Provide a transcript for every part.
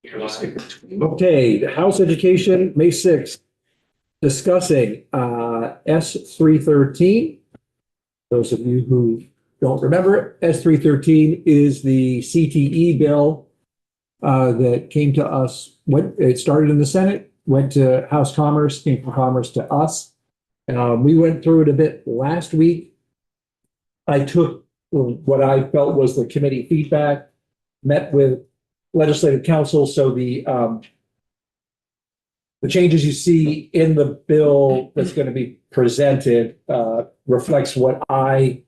Okay, the House Education, May 6th, discussing S313. Those of you who don't remember, S313 is the CTE bill that came to us. It started in the Senate, went to House Commerce, came from Commerce to us. We went through it a bit last week. I took what I felt was the committee feedback, met with legislative counsel, so the changes you see in the bill that's going to be presented reflects what I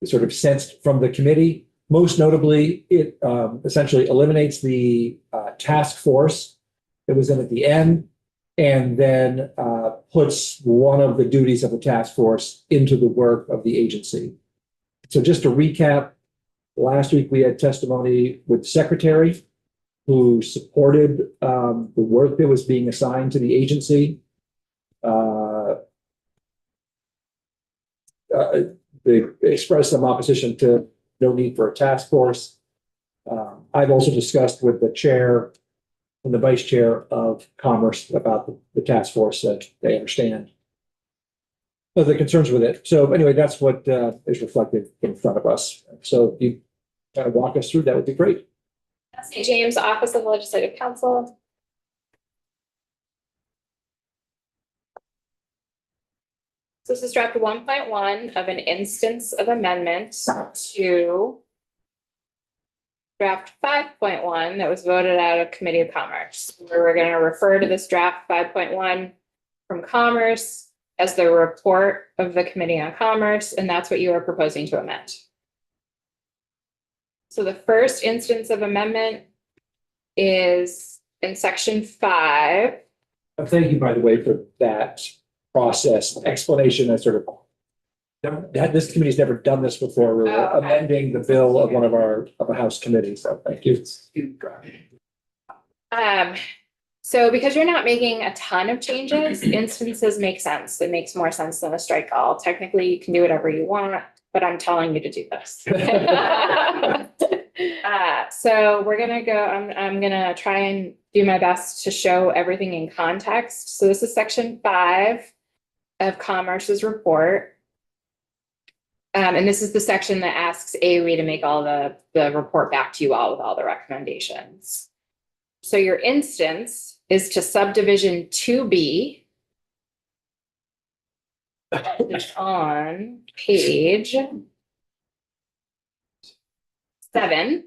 sort of sensed from the committee. Most notably, it essentially eliminates the task force that was in at the end, and then puts one of the duties of the task force into the work of the agency. So just to recap, last week we had testimony with the secretary who supported the work that was being assigned to the agency. They expressed some opposition to no need for a task force. I've also discussed with the chair and the vice chair of Commerce about the task force that they understand the concerns with it. So anyway, that's what is reflected in front of us. So if you kind of walk us through, that would be great. St. James Office of Legislative Counsel. So this is draft 1.1 of an instance of amendment to draft 5.1 that was voted out of Committee of Commerce. We're going to refer to this draft 5.1 from Commerce as the report of the Committee on Commerce, and that's what you are proposing to amend. So the first instance of amendment is in section 5. Thank you, by the way, for that process explanation. I sort of this committee's never done this before. We're amending the bill of one of our House committees. So thank you. So because you're not making a ton of changes, instances make sense. It makes more sense than a strike all. Technically, you can do whatever you want, but I'm telling you to do this. So we're gonna go. I'm gonna try and do my best to show everything in context. So this is section 5 of Commerce's report. And this is the section that asks AOE to make all the report back to you all with all the recommendations. So your instance is to subdivision 2B on page 7.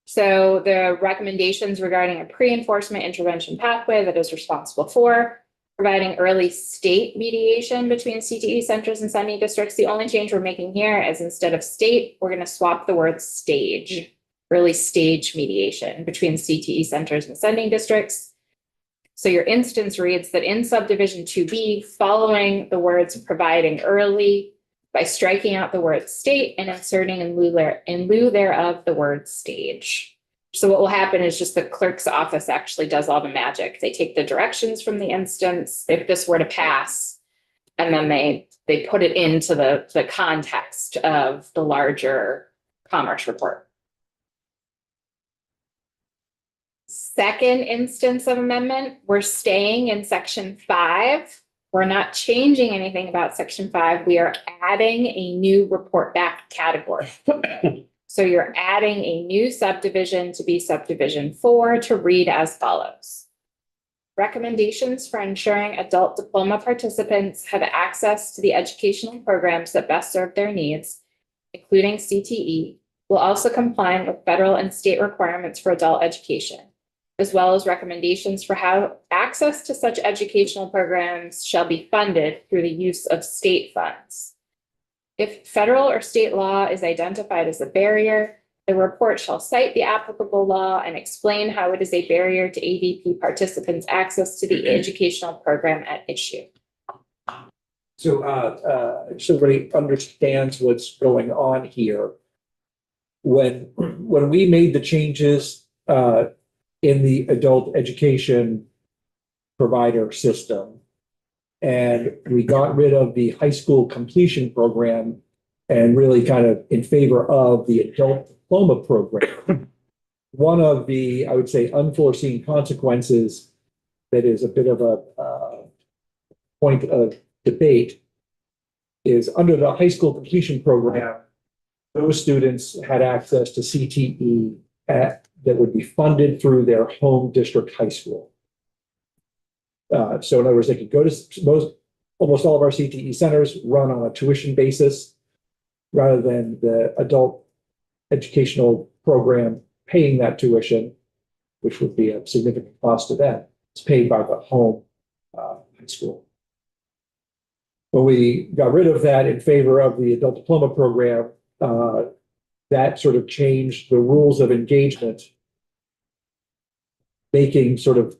So the recommendations regarding a pre-enforcement intervention pathway that is responsible for providing early state mediation between CTE centers and sending districts. The only change we're making here is instead of state, we're going to swap the word stage, early stage mediation between CTE centers and sending districts. So your instance reads that in subdivision 2B, following the words providing early by striking out the word state and inserting in lieu thereof the word stage. So what will happen is just the clerk's office actually does all the magic. They take the directions from the instance, if this were to pass, and then they put it into the context of the larger Commerce report. Second instance of amendment, we're staying in section 5. We're not changing anything about section 5. We are adding a new report back category. So you're adding a new subdivision to be subdivision 4 to read as follows. Recommendations for ensuring adult diploma participants have access to the educational programs that best serve their needs, including CTE, will also comply with federal and state requirements for adult education, as well as recommendations for how access to such educational programs shall be funded through the use of state funds. If federal or state law is identified as a barrier, the report shall cite the applicable law and explain how it is a barrier to ADP participants' access to the educational program at issue. So everybody understands what's going on here. When we made the changes in the adult education provider system, and we got rid of the high school completion program and really kind of in favor of the adult diploma program, one of the, I would say, unforeseen consequences that is a bit of a point of debate is under the high school completion program, those students had access to CTE that would be funded through their home district high school. So in other words, they could go to almost all of our CTE centers run on a tuition basis rather than the adult educational program paying that tuition, which would be a significant cost to them. It's paid by the home high school. When we got rid of that in favor of the adult diploma program, that sort of changed the rules of engagement, making sort of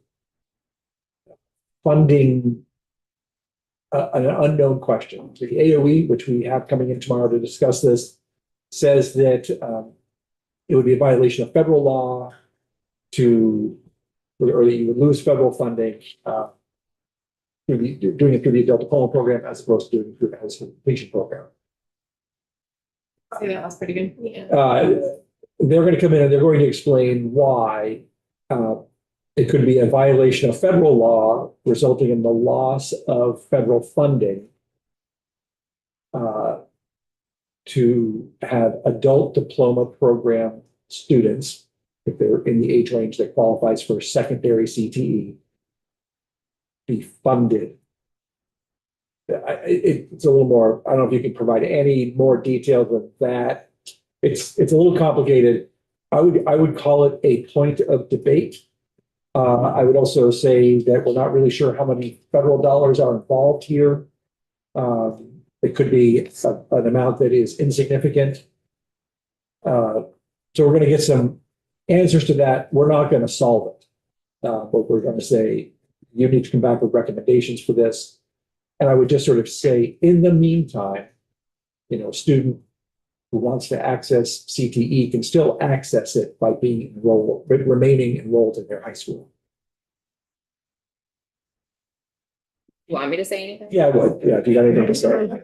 funding an unknown question. The AOE, which we have coming in tomorrow to discuss this, says that it would be a violation of federal law or that you would lose federal funding doing it through the adult diploma program as opposed to doing it through the high school completion program. Yeah, that's pretty good. Yeah. They're going to come in and they're going to explain why it could be a violation of federal law resulting in the loss of federal funding to have adult diploma program students, if they're in the age range that qualifies for secondary CTE, be funded. It's a little more, I don't know if you can provide any more detail than that. It's a little complicated. I would call it a point of debate. I would also say that we're not really sure how many federal dollars are involved here. It could be an amount that is insignificant. So we're going to get some answers to that. We're not going to solve it, but we're going to say, you need to come back with recommendations for this. And I would just sort of say, in the meantime, a student who wants to access CTE can still access it by being enrolled, but remaining enrolled in their high school. You want me to say anything? Yeah, well, yeah, if you got anything to say.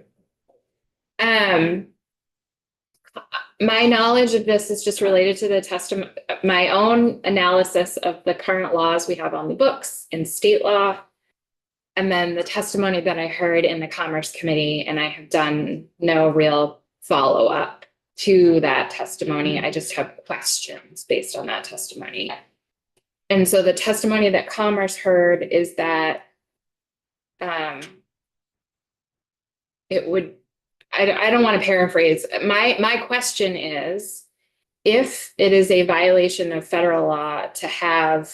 My knowledge of this is just related to the my own analysis of the current laws we have on the books in state law. And then the testimony that I heard in the Commerce Committee, and I have done no real follow-up to that testimony. I just have questions based on that testimony. And so the testimony that Commerce heard is that it would, I don't want to paraphrase. My question is, if it is a violation of federal law to have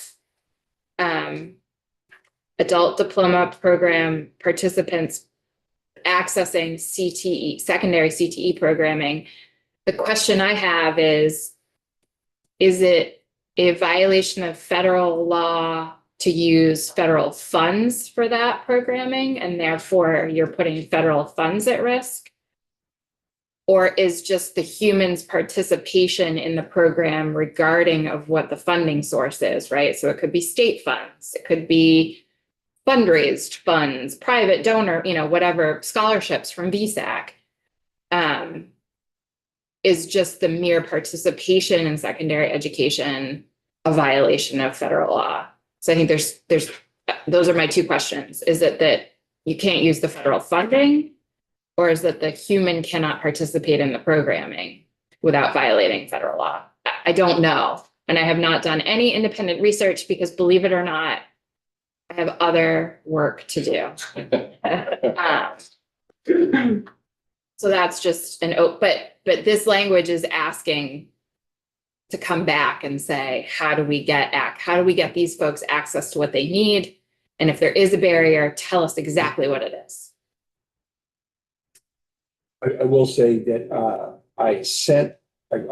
adult diploma program participants accessing CTE, secondary CTE programming, the question I have is it a violation of federal law to use federal funds for that programming, and therefore you're putting federal funds at risk? Or is just the human's participation in the program regarding of what the funding source is, right? So it could be state funds, it could be fundraised funds, private donor, whatever, scholarships from VSAC, is just the mere participation in secondary education a violation of federal law? So I think those are my two questions. Is it that you can't use the federal funding, or is that the human cannot participate in the programming without violating federal law? I don't know. And I have not done any independent research because, believe it or not, I have other work to do. So that's just but this language is asking to come back and say, how do we get these folks access to what they need? And if there is a barrier, tell us exactly what it is. I will say that I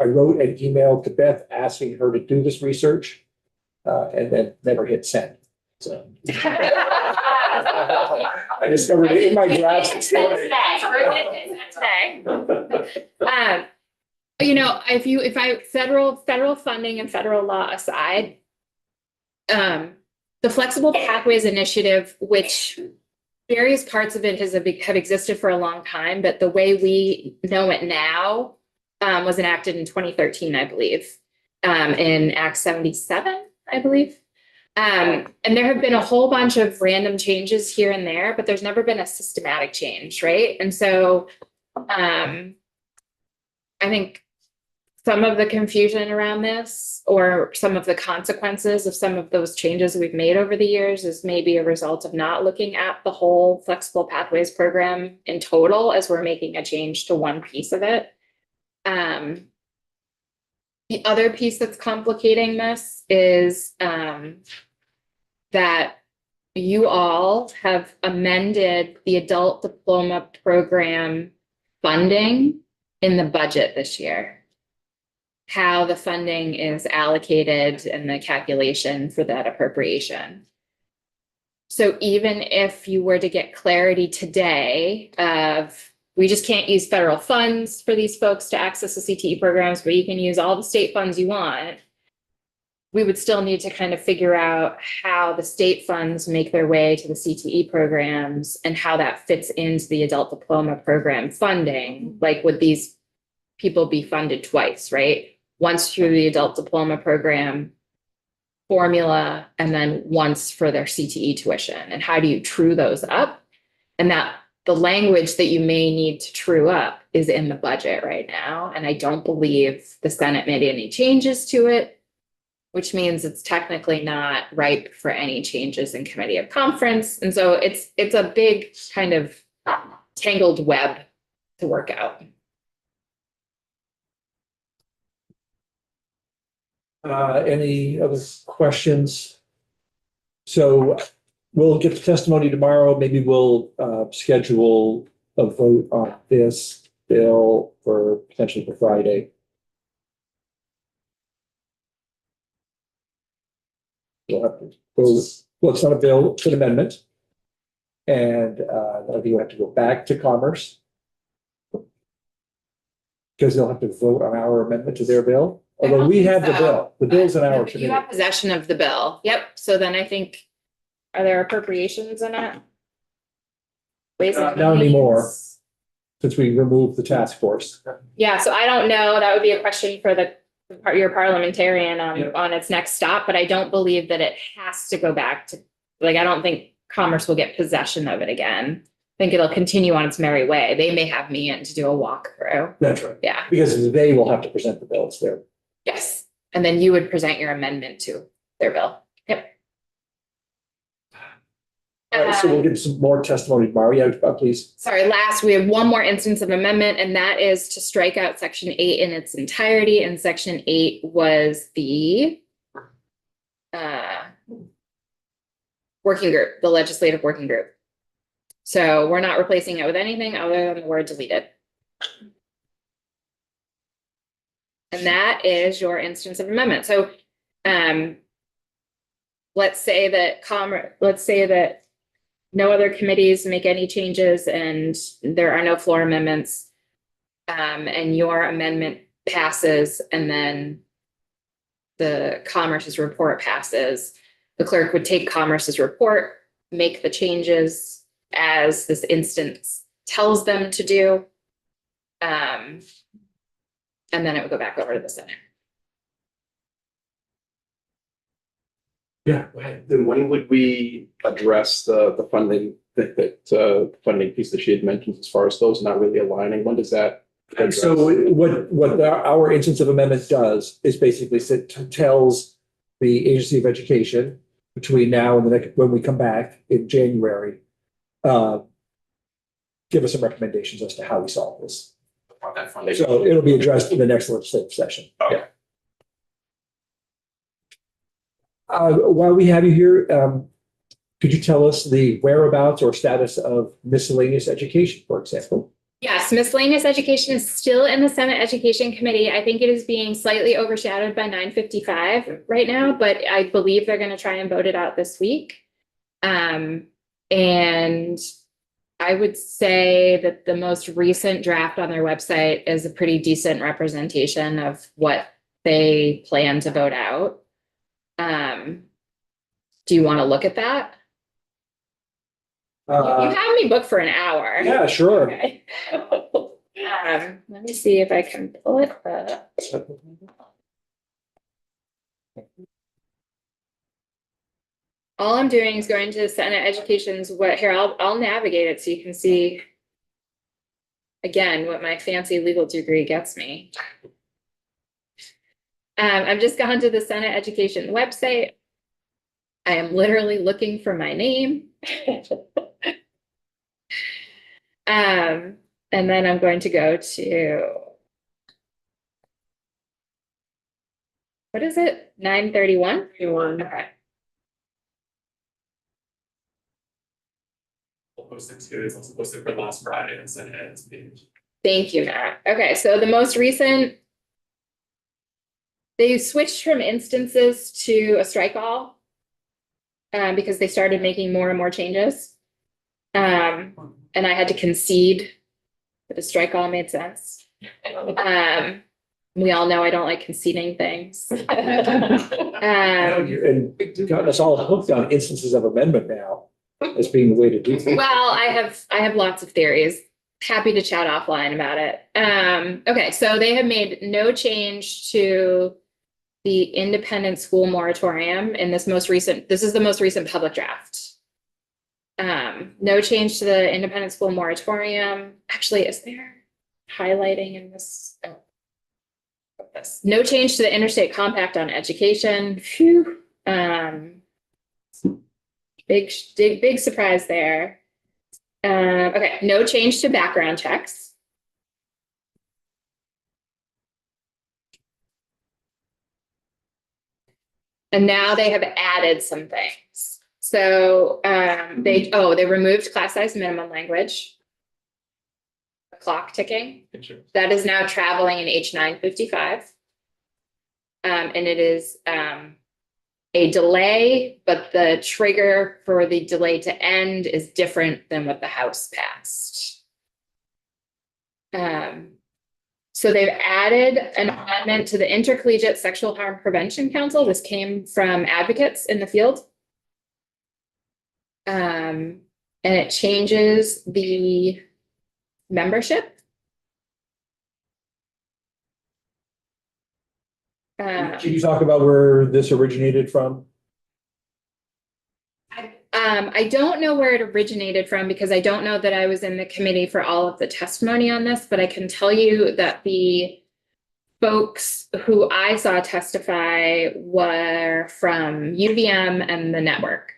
wrote an email to Beth asking her to do this research and then never hit send. So I discovered it in my drafts this morning. Federal funding and federal law aside, the Flexible Pathways Initiative, which various parts of it have existed for a long time, but the way we know it now was enacted in 2013, I believe. in Act 77, I believe. And there have been a whole bunch of random changes here and there, but there's never been a systematic change, right? And so I think some of the confusion around this, or some of the consequences of some of those changes we've made over the years, is maybe a result of not looking at the whole Flexible Pathways program in total as we're making a change to one piece of it. The other piece that's complicating this is that you all have amended the adult diploma program funding in the budget this year. How the funding is allocated and the calculation for that appropriation. So even if you were to get clarity today of, we just can't use federal funds for these folks to access the CTE programs, but you can use all the state funds you want, we would still need to kind of figure out how the state funds make their way to the CTE programs and how that fits into the adult diploma program funding. Like, would these people be funded twice, right? Once through the adult diploma program formula, and then once for their CTE tuition. And how do you true those up? And that the language that you may need to true up is in the budget right now. And I don't believe the Senate made any changes to it, which means it's technically not ripe for any changes in committee of conference. And so it's a big kind of tangled web to work out. Any other questions? So we'll get the testimony tomorrow. Maybe we'll schedule a vote on this bill for potentially for Friday. We'll have to go, well, it's not a bill, it's an amendment. And I think we'll have to go back to Commerce, because they'll have to vote on our amendment to their bill. Although we have the bill, the bill's in our committee. You have possession of the bill. Yep. So then I think, are there appropriations in it? Not anymore, since we removed the task force. Yeah, so I don't know. That would be a question for your parliamentarian Yep. on its next stop, but I don't believe that it has to go back to, like, I don't think Commerce will get possession of it again. I think it'll continue on its merry way. They may have me in to do a walkthrough. That's right. Yeah. Because they will have to present the bill, it's their. Yes. And then you would present your amendment to their bill. Yep. All right, so we'll get some more testimony tomorrow. Yeah, please. Sorry, last, we have one more instance of amendment, and that is to strike out section 8 in its entirety. And section 8 was the working group, the legislative working group. So we're not replacing it with anything other than the word deleted. And that is your instance of amendment. So let's say that no other committees make any changes and there are no floor amendments, and your amendment passes, and then the Commerce's report passes. The clerk would take Commerce's report, make the changes as this instance tells them to do, and then it would go back over to the Senate. Yeah. Then when would we address the funding funding piece that she had mentioned as far as those not really aligning? When does that? address? So what our instance of amendment does is basically tells the Agency of Education between now and the next, when we come back in January, give us some recommendations as to how we solve this. On that funding. So it'll be addressed in the next legislative session. Okay. While we have you here, could you tell us the whereabouts or status of miscellaneous education, for example? Yes, miscellaneous education is still in the Senate Education Committee. I think it is being slightly overshadowed by 955 right now, but I believe they're going to try and vote it out this week. And I would say that the most recent draft on their website is a pretty decent representation of what they plan to vote out. Do you want to look at that? You have me booked for an hour. Yeah, sure. Okay. Let me see if I can pull it up. All I'm doing is going to Senate Education's I'll navigate it so you can see again what my fancy legal degree gets me. I've just gone to the Senate Education website. I am literally looking for my name. And then I'm going to go to, what is it? 931? Okay. We'll post it too. It's also posted for last Friday on Senate Ed's page. Thank you, Matt. Okay, so the most recent, they switched from instances to a strike all because they started making more and more changes. And I had to concede that a strike all made sense. We all know I don't like conceding things. And gotten us all hooked on instances of amendment now as being the way to do things. Well, I have lots of theories. Happy to chat offline about it. Okay, so they have made no change to the independent school moratorium in this is the most recent public draft. No change to the independent school moratorium. Actually, is there highlighting in this? Oh. No change to the interstate compact on education. Phew. Big surprise there. Okay, no change to background checks. And now they have added some things. So they removed class size minimum language. Clock ticking. That is now traveling in H955. And it is a delay, but the trigger for the delay to end is different than what the House passed. So they've added an amendment to the Intercollegiate Sexual Harm Prevention Council. This came from advocates in the field. And it changes the membership. Can you talk about where this originated from? I don't know where it originated from because I don't know that I was in the committee for all of the testimony on this, but I can tell you that the folks who I saw testify were from UVM and the network.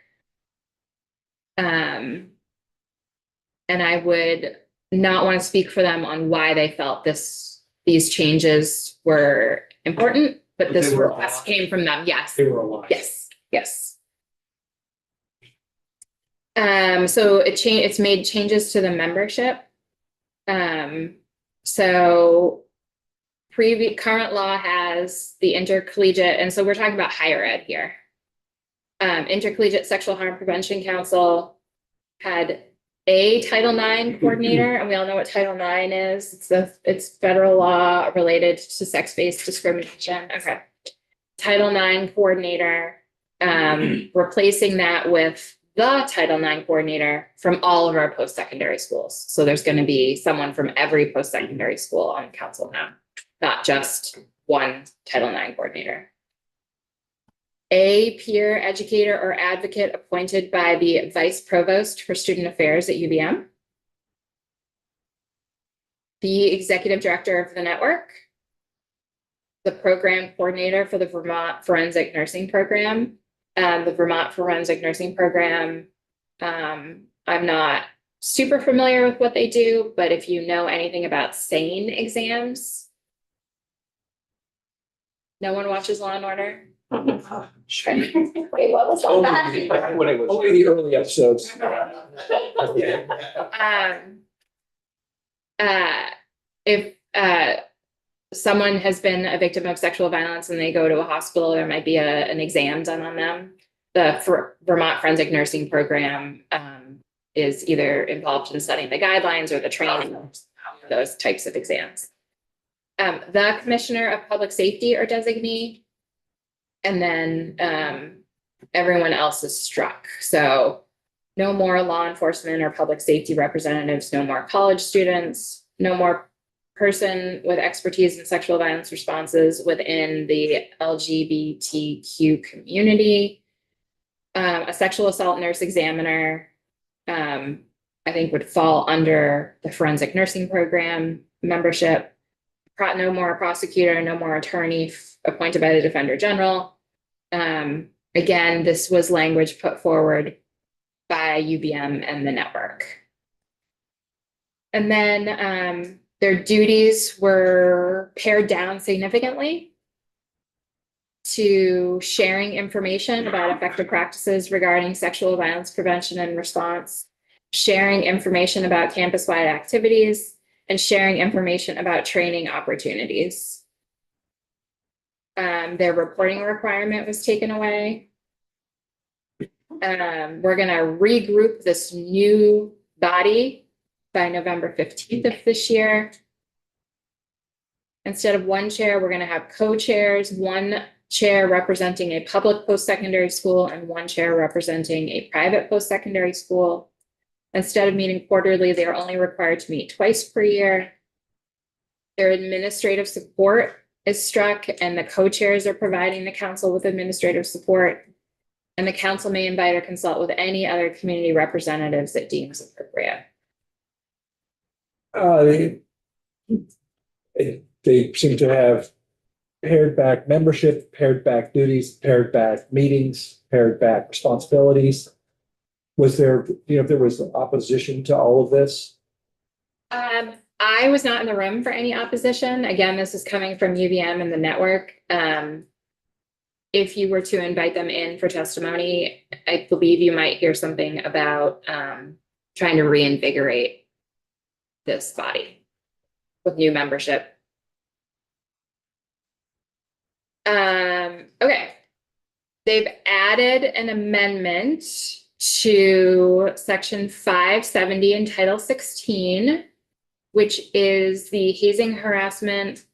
And I would not want to speak for them on why they felt these changes were important, but this request came from them. Yes. They were aligned. Yes. So it's made changes to the membership. So current law has the intercollegiate, and so we're talking about higher ed here. Intercollegiate Sexual Harm Prevention Council had a Title IX coordinator, and we all know what Title IX is. It's federal law related to sex-based discrimination. Okay. Title IX coordinator, replacing that with the Title IX coordinator from all of our post-secondary schools. So there's going to be someone from every post-secondary school on council now, not just one Title IX coordinator. A peer educator or advocate appointed by the vice provost for student affairs at UVM. The executive director of the network. The program coordinator for the Vermont Forensic Nursing Program. The Vermont Forensic Nursing Program, I'm not super familiar with what they do, but if you know anything about SANE exams. No one watches Law and Order? Wait, what was all that? Only the early episodes. If someone has been a victim of sexual violence and they go to a hospital, there might be an exam done on them. The Vermont Forensic Nursing Program is either involved in studying the guidelines or the training of those types of exams. The Commissioner of Public Safety or designee, and then everyone else is struck. So no more law enforcement or public safety representatives, no more college students, no more person with expertise in sexual violence responses within the LGBTQ community. A sexual assault nurse examiner, I think would fall under the forensic nursing program membership. No more prosecutor, no more attorney appointed by the Defender General. Again, this was language put forward by UBM and the network. And then their duties were pared down significantly to sharing information about effective practices regarding sexual violence prevention and response, sharing information about campus-wide activities, and sharing information about training opportunities. Their reporting requirement was taken away. We're going to regroup this new body by November 15th of this year. Instead of one chair, we're going to have co-chairs, one chair representing a public post-secondary school and one chair representing a private post-secondary school. Instead of meeting quarterly, they are only required to meet twice per year. Their administrative support is struck, and the co-chairs are providing the council with administrative support. And the council may invite or consult with any other community representatives it deems appropriate. They seem to have pared back membership, pared back duties, pared back meetings, pared back responsibilities. Was there, if there was opposition to all of this? I was not in the room for any opposition. Again, this is coming from UVM and the network. If you were to invite them in for testimony, I believe you might hear something about trying to reinvigorate this body with new membership. Okay. They've added an amendment to section 570 in Title 16, which is the hazing, harassment,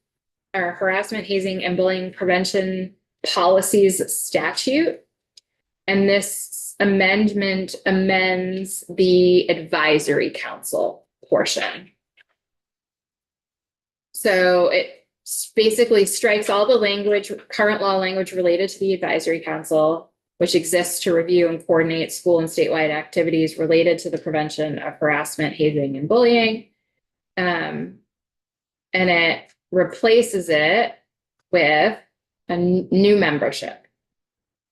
hazing, and bullying prevention policies statute. And this amendment amends the advisory council portion. So it basically strikes all the language, current law language related to the advisory council, which exists to review and coordinate school and statewide activities related to the prevention of harassment, hazing, and bullying. And it replaces it with a new membership.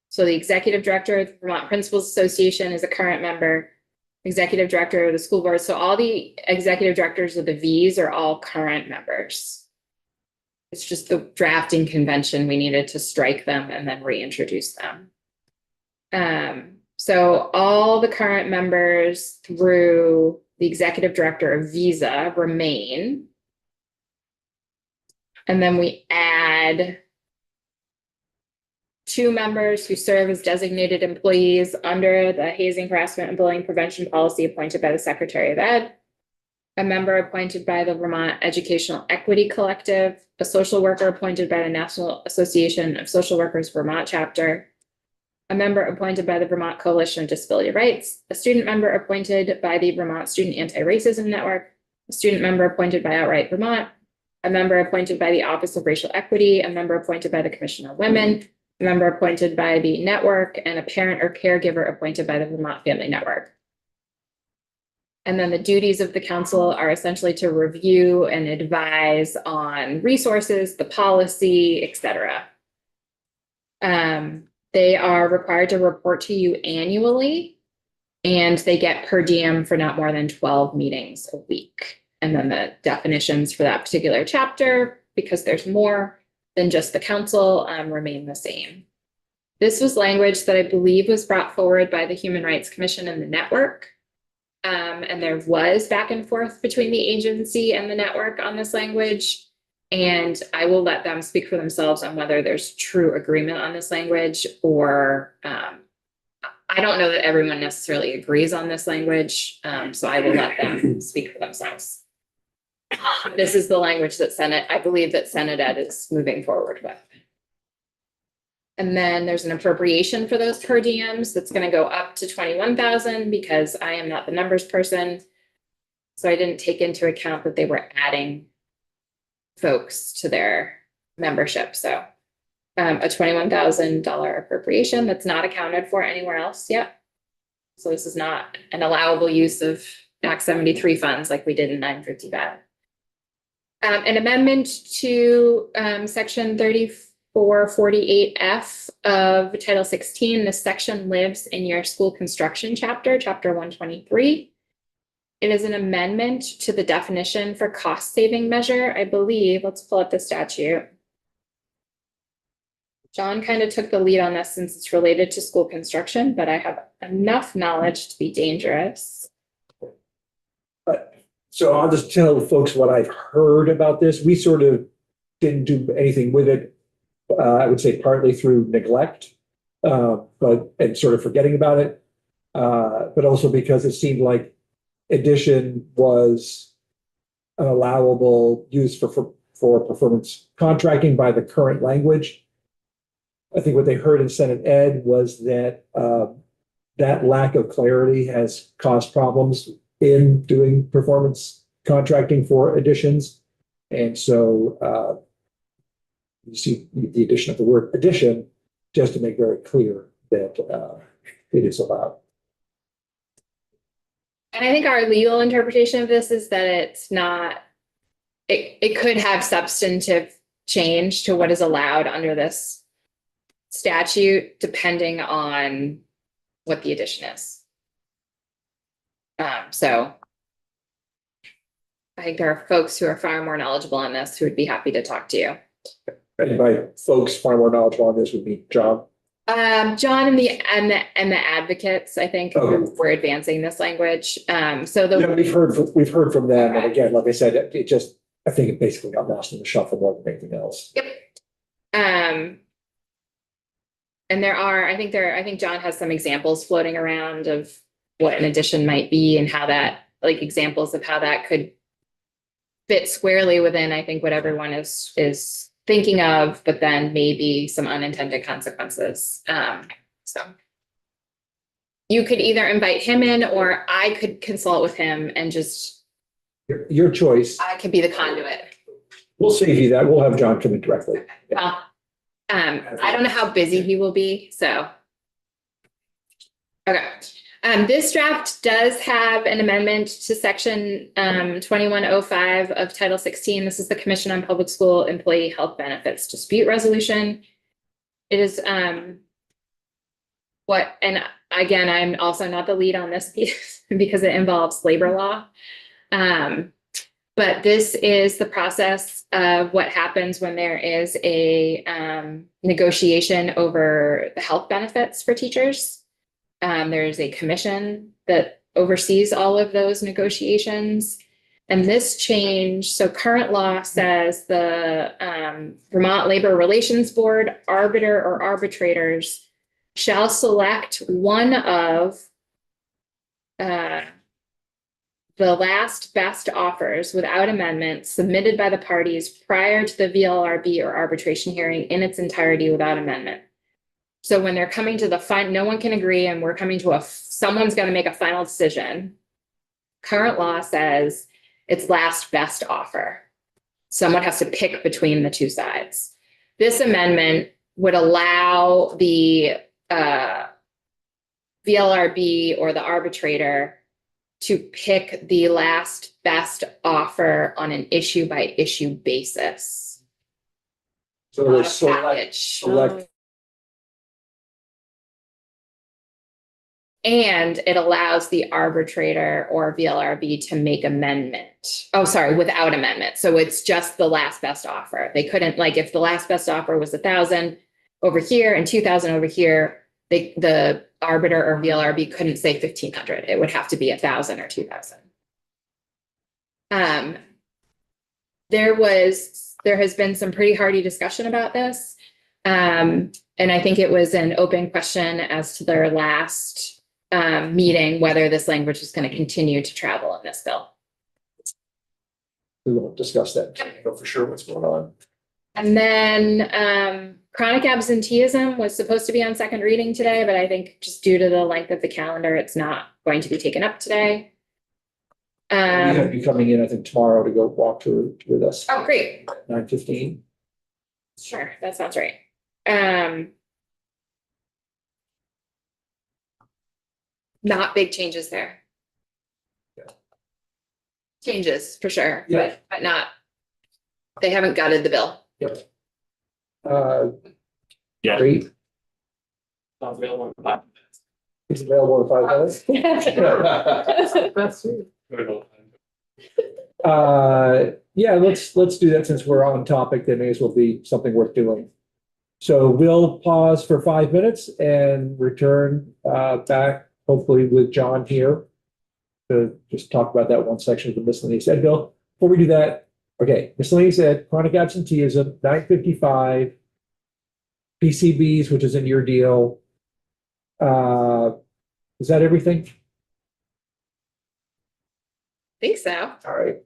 So the executive director of the Vermont Principals Association is a current member, executive director of the school board. So all the executive directors of the V's are all current members. It's just the drafting convention. We needed to strike them and then reintroduce them. So all the current members through the executive director of Visa remain. And then we add 2 members who serve as designated employees under the hazing, harassment, and bullying prevention policy appointed by the Secretary of Ed, a member appointed by the Vermont Educational Equity Collective, a social worker appointed by the National Association of Social Workers Vermont chapter, a member appointed by the Vermont Coalition of Disability Rights, a student member appointed by the Vermont Student Anti-Racism Network, a student member appointed by Outright Vermont, a member appointed by the Office of Racial Equity, a member appointed by the Commission on Women, a member appointed by the network, and a parent or caregiver appointed by the Vermont Family Network. And then the duties of the council are essentially to review and advise on resources, the policy, etc. They are required to report to you annually, and they get per diem for not more than 12 meetings a week. And then the definitions for that particular chapter, because there's more than just the council, remain the same. This was language that I believe was brought forward by the Human Rights Commission and the network. And there was back and forth between the agency and the network on this language. And I will let them speak for themselves on whether there's true agreement on this language, or I don't know that everyone necessarily agrees on this language. So I will let them speak for themselves. This is the language that I believe that Senate Ed is moving forward with. And then there's an appropriation for those per diems that's going to go up to 21,000 because I am not the numbers person. So I didn't take into account that they were adding folks to their membership. So a $21,000 appropriation that's not accounted for anywhere else yet. So this is not an allowable use of Act 73 funds like we did in 955. An amendment to section 3448F of Title 16. This section lives in your school construction chapter, chapter 123. It is an amendment to the definition for cost saving measure, I believe. Let's pull up the statute. John kind of took the lead on this since it's related to school construction, but I have enough knowledge to be dangerous. So I'll just tell folks what I've heard about this. We sort of didn't do anything with it. I would say partly through neglect, and sort of forgetting about it. But also because it seemed like addition was an allowable use for performance contracting by the current language. I think what they heard in Senate Ed was that that lack of clarity has caused problems in doing performance contracting for additions. And so you see the addition of the word addition just to make very clear that it is allowed. And I think our legal interpretation of this is that it's not, it could have substantive change to what is allowed under this statute, depending on what the addition is. So I think there are folks who are far more knowledgeable on this who would be happy to talk to you. And by folks far more knowledgeable on this would be John. John and the advocates, I think, were advancing this language. So Yeah, we've heard from them, and again, like I said, it just, I think it basically got lost in the shuffle more than anything else. Yep. And I think John has some examples floating around of what an addition might be and how that, like examples of how that could fit squarely within, I think, what everyone is thinking of, but then maybe some unintended consequences. So you could either invite him in, or I could consult with him and just, Your choice. I could be the conduit. We'll save you that. We'll have John come in directly. Well, I don't know how busy he will be, so. Okay. This draft does have an amendment to section 2105 of Title 16. This is the Commission on Public School Employee Health Benefits Dispute Resolution. It is and again, I'm also not the lead on this piece because it involves labor law. But this is the process of what happens when there is a negotiation over the health benefits for teachers. There is a commission that oversees all of those negotiations. And this change, so current law says the Vermont Labor Relations Board arbiter or arbitrators shall select one of the last best offers without amendment submitted by the parties prior to the VLRB or arbitration hearing in its entirety without amendment. So when they're coming to the no one can agree, and we're coming to someone's going to make a final decision. Current law says it's last best offer. Someone has to pick between the two sides. This amendment would allow the VLRB or the arbitrator to pick the last best offer on an issue by issue basis. So Not a there's select. And it allows the arbitrator or VLRB to make amendment. Oh, sorry, without amendment. So it's just the last best offer. They couldn't, like, if the last best offer was 1,000 over here and 2,000 over here, the arbiter or VLRB couldn't say 1,500. It would have to be 1,000 or 2,000. There has been some pretty hearty discussion about this. And I think it was an open question as to their last meeting, whether this language is going to continue to travel in this bill. We won't discuss that. I know for sure what's going on. And then chronic absenteeism was supposed to be on second reading today, but I think just due to the length of the calendar, it's not going to be taken up today. We have you coming in, I think, tomorrow to go walk through with us, Oh, great. 9:15. Sure, that sounds right. Not big changes there. Changes for sure, Yeah. but not, they haven't gutted the bill. Uh, Yeah. Great, Not available in 5 minutes. it's available in 5 minutes. Very little time. Yeah, let's do that since we're on topic. That may as well be something worth doing. So we'll pause for 5 minutes and return back, hopefully with John here to just talk about that one section of the miscellaneous ed bill. Before we do that, okay, miscellaneous ed, chronic absenteeism, 955, PCBs, which is in your deal. Is that everything? Think so. All right.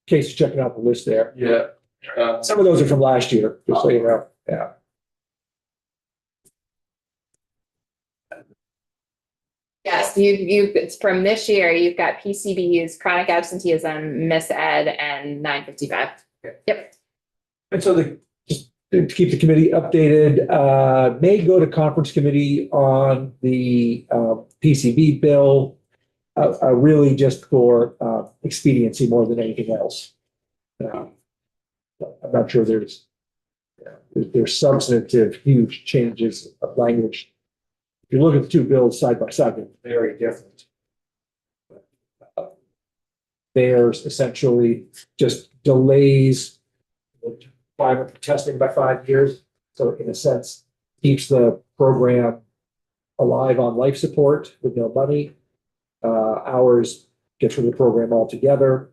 Case checking out the list there. Yeah. Some of those are from last year, just so you know. Yeah. Yes, it's from this year, you've got PCBs, chronic absenteeism, miss ed, and 955. Yep. And so just to keep the committee updated, may go to conference committee on the PCB bill, really just for expediency more than anything else. I'm not sure there's substantive, huge changes of language. If you look at the two bills side by side, they're very different. There's essentially just delays the requirement for testing by 5 years. So in a sense, keeps the program alive on life support with no money. Ours gets rid of the program altogether.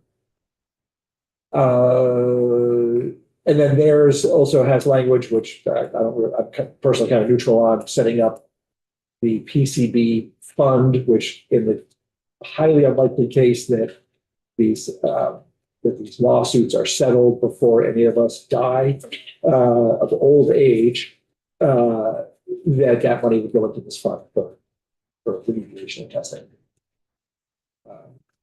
And then theirs also has language, which I'm personally kind of neutral on, setting up the PCB fund, which in the highly unlikely case that these lawsuits are settled before any of us die of old age, that money would go into this fund for remediation and testing.